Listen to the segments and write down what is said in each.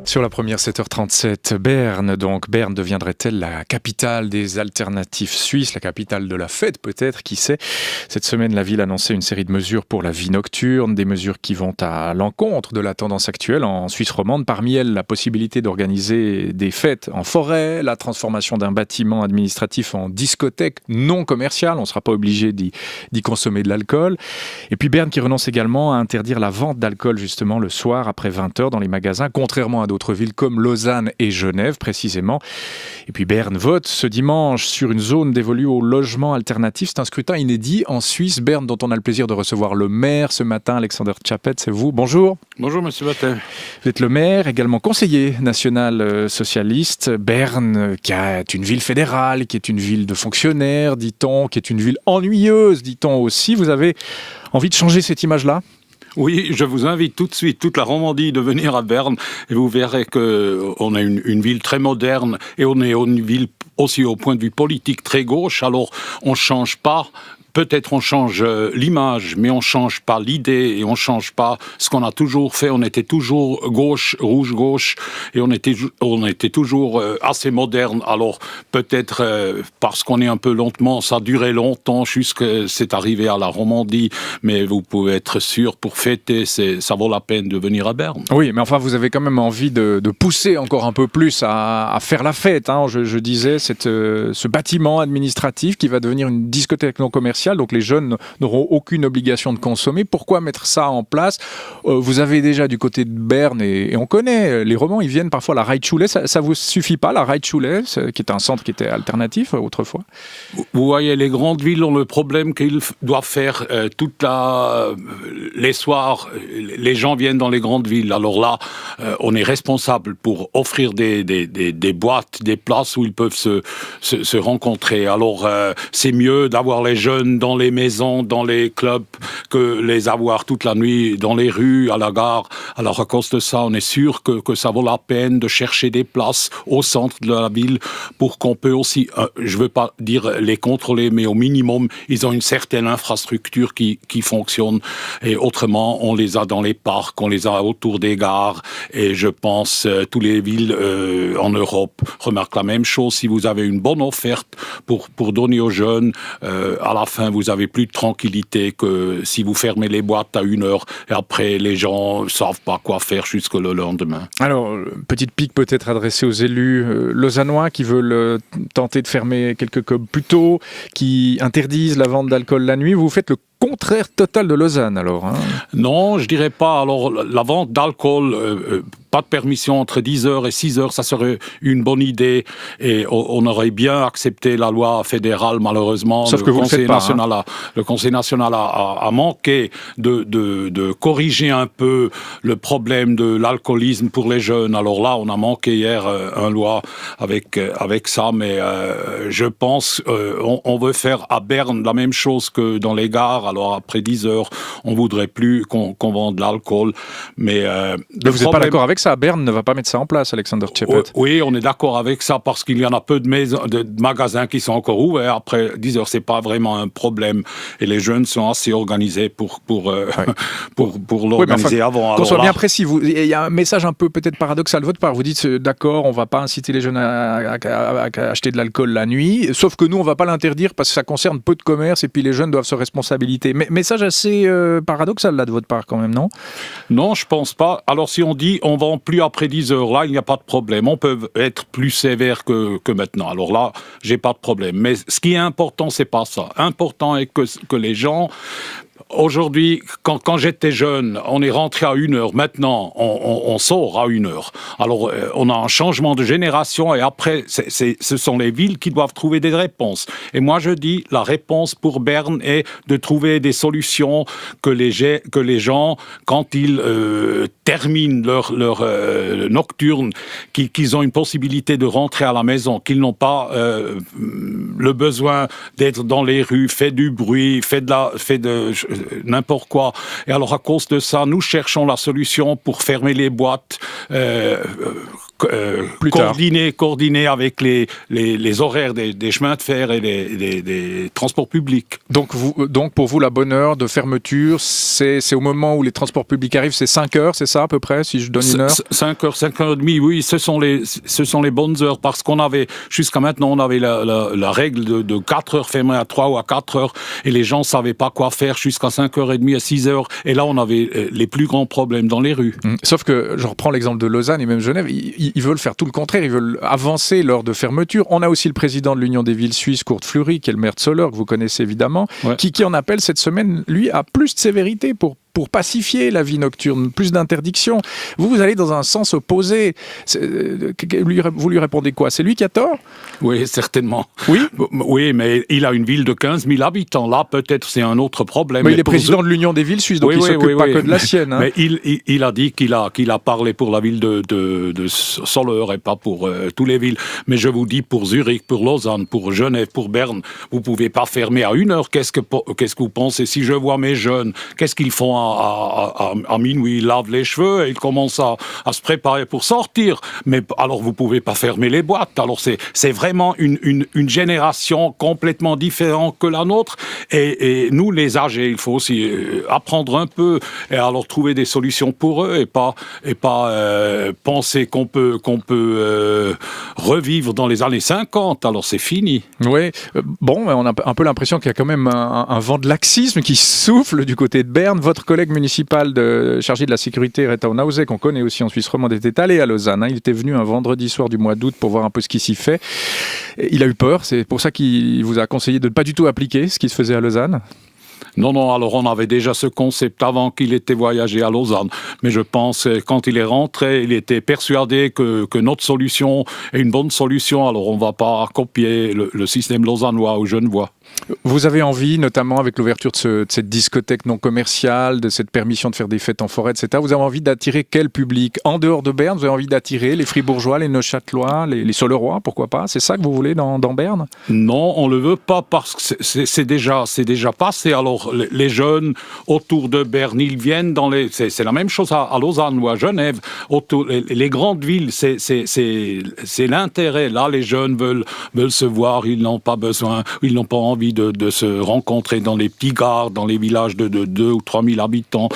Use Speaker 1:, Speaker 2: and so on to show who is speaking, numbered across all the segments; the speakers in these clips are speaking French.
Speaker 1: Sur la première 7h37, Berne. Donc, Berne deviendrait-elle la capitale des alternatifs suisses, la capitale de la fête peut-être, qui sait. Cette semaine, la ville annonçait une série de mesures pour la vie nocturne, des mesures qui vont à l'encontre de la tendance actuelle en Suisse romande. Parmi elles, la possibilité d'organiser des fêtes en forêt, la transformation d'un bâtiment administratif en discothèque non commerciale. On ne sera pas obligé d'y consommer de l'alcool. Et puis Berne qui renonce également à interdire la vente d'alcool justement le soir après 20h dans les magasins, contrairement à d'autres villes comme Lausanne et Genève précisément. Et puis Berne vote ce dimanche sur une zone dévolue au logement alternatif. C'est un scrutin inédit en Suisse. Berne dont on a le plaisir de recevoir le maire ce matin, Alexander Tchapet, c'est vous. Bonjour.
Speaker 2: Bonjour Monsieur Vatin.
Speaker 1: Vous êtes le maire, également conseiller national socialiste. Berne qui est une ville fédérale, qui est une ville de fonctionnaires, dit-on, qui est une ville ennuyeuse, dit-on aussi. Vous avez envie de changer cette image-là ?
Speaker 2: Oui, je vous invite tout de suite, toute la Romandie, de venir à Berne et vous verrez qu'on a une ville très moderne et on est une ville aussi au point de vue politique très gauche. Alors on change pas. Peut-être on change l'image, mais on change pas l'idée et on change pas ce qu'on a toujours fait. On était toujours gauche, rouge-gauche et on était toujours assez moderne. Alors peut-être parce qu'on est un peu lentement, ça a duré longtemps jusqu'à c'est arrivé à la Romandie. Mais vous pouvez être sûr, pour fêter, ça vaut la peine de venir à Berne.
Speaker 1: Oui, mais enfin vous avez quand même envie de pousser encore un peu plus à faire la fête. Hein. Je disais, ce bâtiment administratif qui va devenir une discothèque non commerciale. Donc les jeunes n'auront aucune obligation de consommer. Pourquoi mettre ça en place ? Vous avez déjà du côté de Berne, et on connaît, les Romans, ils viennent parfois à la Reitschule. Ça vous suffit pas, la Reitschule, qui est un centre qui était alternatif autrefois ?
Speaker 2: Vous voyez, les grandes villes ont le problème qu'ils doivent faire les soirs. Les gens viennent dans les grandes villes. Alors là, on est responsable pour offrir des boîtes, des places où ils peuvent se rencontrer. Alors c'est mieux d'avoir les jeunes dans les maisons, dans les clubs, que les avoir toute la nuit dans les rues, à la gare. Alors à cause de ça, on est sûr que ça vaut la peine de chercher des places au centre de la ville pour qu'on peut aussi, je veux pas dire les contrôler, mais au minimum, ils ont une certaine infrastructure qui fonctionne. Et autrement, on les a dans les parcs, on les a autour des gares. Et je pense toutes les villes en Europe remarquent la même chose. Si vous avez une bonne offerte pour donner aux jeunes, à la fin, vous avez plus de tranquillité que si vous fermez les boîtes à 1h et après, les gens ne savent pas quoi faire jusque le lendemain.
Speaker 1: Alors, petite pique peut-être adressée aux élus lausannois qui veulent tenter de fermer quelques clubs plus tôt, qui interdisent la vente d'alcool la nuit. Vous faites le contraire total de Lausanne, alors. Hein.
Speaker 2: Non, je dirais pas. Alors, la vente d'alcool, pas de permission entre 10h et 6h, ça serait une bonne idée. Et on aurait bien accepté la loi fédérale, malheureusement.
Speaker 1: Sauf que vous le faites pas.
Speaker 2: Le Conseil national a manqué de corriger un peu le problème de l'alcoolisme pour les jeunes. Alors là, on a manqué hier une loi avec ça, mais je pense on veut faire à Berne la même chose que dans les gares. Alors après 10h, on voudrait plus qu'on vende de l'alcool. Mais
Speaker 1: vous n'êtes pas d'accord avec ça ? Berne ne va pas mettre ça en place, Alexander Tchapet.
Speaker 2: Oui, on est d'accord avec ça parce qu'il y en a peu de magasins qui sont encore ouverts. Après 10h, c'est pas vraiment un problème. Et les jeunes sont assez organisés pour l'organiser avant.
Speaker 1: Qu'on soit bien précis, il y a un message un peu peut-être paradoxal de votre part. Vous dites, d'accord, on va pas inciter les jeunes à acheter de l'alcool la nuit, sauf que nous, on va pas l'interdire parce que ça concerne peu de commerces et puis les jeunes doivent se responsabiliser. Mais message assez paradoxal là de votre part quand même, non ?
Speaker 2: Non, je pense pas. Alors si on dit on vend plus après 10h, là il n'y a pas de problème. On peut être plus sévère que maintenant. Alors là, j'ai pas de problème. Mais ce qui est important, c'est pas ça. Important est que les gens... Aujourd'hui, quand j'étais jeune, on est rentré à 1h. Maintenant, on sort à 1h. Alors, on a un changement de génération et après, ce sont les villes qui doivent trouver des réponses. Et moi, je dis, la réponse pour Berne est de trouver des solutions que les gens, quand ils terminent leur nocturne, qu'ils ont une possibilité de rentrer à la maison, qu'ils n'ont pas le besoin d'être dans les rues, fait du bruit, fait de n'importe quoi. Et alors, à cause de ça, nous cherchons la solution pour fermer les boîtes coordonner avec les horaires des chemins de fer et des transports publics.
Speaker 1: Donc pour vous, la bonne heure de fermeture, c'est au moment où les transports publics arrivent, c'est 5 heures, c'est ça à peu près, si je donne une heure?
Speaker 2: 5 heures, 5 heures et demie, oui, ce sont les bonnes heures, parce qu'on avait, jusqu'à maintenant, on avait la règle de 4 heures fermées à 3 ou à 4 heures, et les gens ne savaient pas quoi faire jusqu'à 5 heures et demie, à 6 heures, et là on avait les plus grands problèmes dans les rues.
Speaker 1: Sauf que, je reprends l'exemple de Lausanne et même Genève, ils veulent faire tout le contraire, ils veulent avancer l'heure de fermeture. On a aussi le président de l'Union des villes suisses, Kurt Fleury, qui est le maire de Soleure, que vous connaissez évidemment,
Speaker 2: ouais.
Speaker 1: qui en appelle cette semaine, lui, à plus de sévérité pour pacifier la vie nocturne, plus d'interdictions. Vous allez dans un sens opposé. Vous lui répondez quoi? C'est lui qui a tort?
Speaker 2: Oui, certainement.
Speaker 1: Oui?
Speaker 2: Oui, mais il a une ville de 15 000 habitants. Là, peut-être, c'est un autre problème.
Speaker 1: Mais il est président de l'Union des villes suisses, donc il ne s'occupe pas que de la sienne. Hein.
Speaker 2: Mais il a dit qu'il a parlé pour la ville de Soleure et pas pour toutes les villes. Mais je vous dis, pour Zurich, pour Lausanne, pour Genève, pour Berne, vous ne pouvez pas fermer à 1 heure. Qu'est-ce que vous pensez? Si je vois mes jeunes, qu'est-ce qu'ils font à minuit? Ils lavent les cheveux et ils commencent à se préparer pour sortir. Mais alors, vous ne pouvez pas fermer les boîtes. Alors, c'est vraiment une génération complètement différente que la nôtre. Et nous, les âgés, il faut aussi apprendre un peu et alors trouver des solutions pour eux et pas penser qu'on peut revivre dans les années 50. Alors, c'est fini.
Speaker 1: Oui. Bon, on a un peu l'impression qu'il y a quand même un vent de laxisme qui souffle du côté de Berne. Votre collègue municipal chargé de la sécurité, Reto Nausé, qu'on connaît aussi en Suisse romande, était allé à Lausanne. Hein. Il était venu un vendredi soir du mois d'août pour voir un peu ce qui s'y fait. Il a eu peur, c'est pour ça qu'il vous a conseillé de ne pas du tout appliquer ce qui se faisait à Lausanne.
Speaker 2: Non, alors on avait déjà ce concept avant qu'il était voyagé à Lausanne. Mais je pense, quand il est rentré, il était persuadé que notre solution est une bonne solution. Alors on ne va pas copier le système lausannois ou genevois.
Speaker 1: Vous avez envie, notamment avec l'ouverture de cette discothèque non commerciale, de cette permission de faire des fêtes en forêt, etc., vous avez envie d'attirer quel public? En dehors de Berne, vous avez envie d'attirer les Fribourgeois, les Neuchâtelois, les Solerois, pourquoi pas? C'est ça que vous voulez dans Berne?
Speaker 2: Non, on ne le veut pas parce que c'est déjà passé. Alors les jeunes autour de Berne, ils viennent c'est la même chose à Lausanne ou à Genève. Les grandes villes, c'est l'intérêt. Là, les jeunes veulent se voir, ils n'ont pas besoin, ils n'ont pas envie de se rencontrer dans les petits gares, dans les villages de 2 ou 3 000 habitants.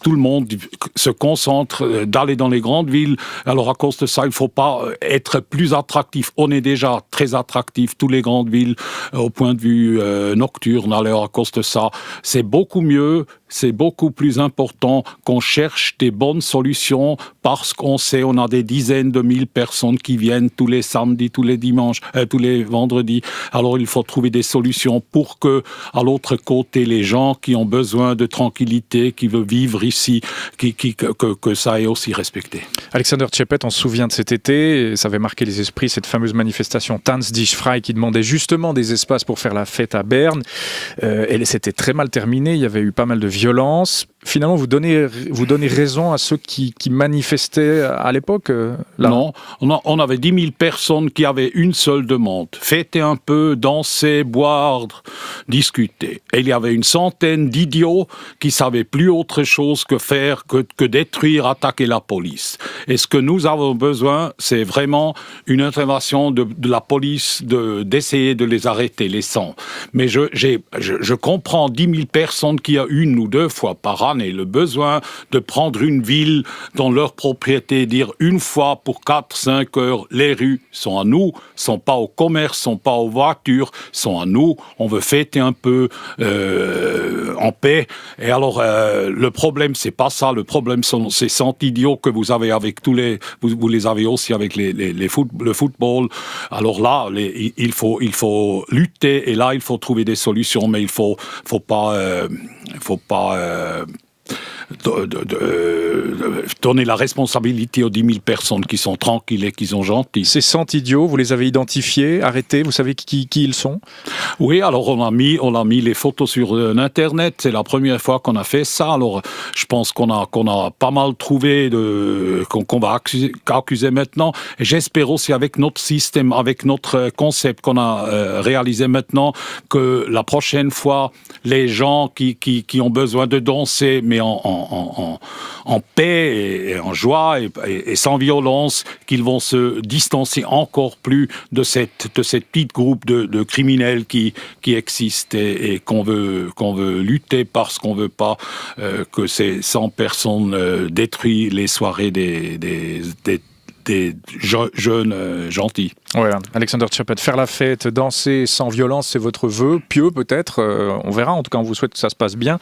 Speaker 2: Tout le monde se concentre d'aller dans les grandes villes. Alors à cause de ça, il ne faut pas être plus attractif. On est déjà très attractif, toutes les grandes villes, au point de vue nocturne. Alors à cause de ça, c'est beaucoup mieux, c'est beaucoup plus important qu'on cherche des bonnes solutions parce qu'on sait on a des dizaines de mille personnes qui viennent tous les samedis, tous les dimanches, tous les vendredis. Alors il faut trouver des solutions pour que, à l'autre côté, les gens qui ont besoin de tranquillité, qui veulent vivre ici, que ça est aussi respecté. Alexander
Speaker 1: Tchepet, on se souvient de cet été, ça avait marqué les esprits, cette fameuse manifestation Tanz dich frei qui demandait justement des espaces pour faire la fête à Berne. Et c'était très mal terminé, il y avait eu pas mal de violence. Finalement, vous donnez raison à ceux qui manifestaient à l'époque là.
Speaker 2: Non, on avait 10 000 personnes qui avaient une seule demande. Fêter un peu, danser, boire, discuter. Et il y avait une centaine d'idiots qui savaient plus autre chose que faire que détruire, attaquer la police. Et ce que nous avons besoin, c'est vraiment une intervention de la police, d'essayer de les arrêter, les 100. Mais je comprends 10 000 personnes qui a 1 ou 2 fois par an et le besoin de prendre une ville dans leur propriété, dire une fois pour 4-5 heures, les rues sont à nous, sont pas au commerce, sont pas aux voitures, sont à nous, on veut fêter un peu en paix. Et alors, le problème, c'est pas ça, le problème sont ces 100 idiots que vous avez avec vous les avez aussi avec le football. Alors là, il faut lutter et là, il faut trouver des solutions, mais il faut pas donner la responsabilité aux 10 000 personnes qui sont tranquilles et qui sont gentilles.
Speaker 1: Ces 100 idiots, vous les avez identifiés, arrêtés, vous savez qui ils sont?
Speaker 2: Oui, alors on a mis les photos sur Internet, c'est la première fois qu'on a fait ça, alors je pense qu'on a pas mal trouvé qu'on va accuser maintenant, et j'espère aussi avec notre système, avec notre concept qu'on a réalisé maintenant, que la prochaine fois, les gens qui ont besoin de danser, mais en en paix et en joie et sans violence, qu'ils vont se distancer encore plus de cette petite groupe de criminels qui existent et qu'on veut lutter parce qu'on veut pas que ces 100 personnes détruisent les soirées des jeunes gentils.
Speaker 1: Voilà, Alexander Tchepet, faire la fête, danser sans violence, c'est votre vœu, pieux peut-être, on verra, en tout cas on vous souhaite que ça se passe bien.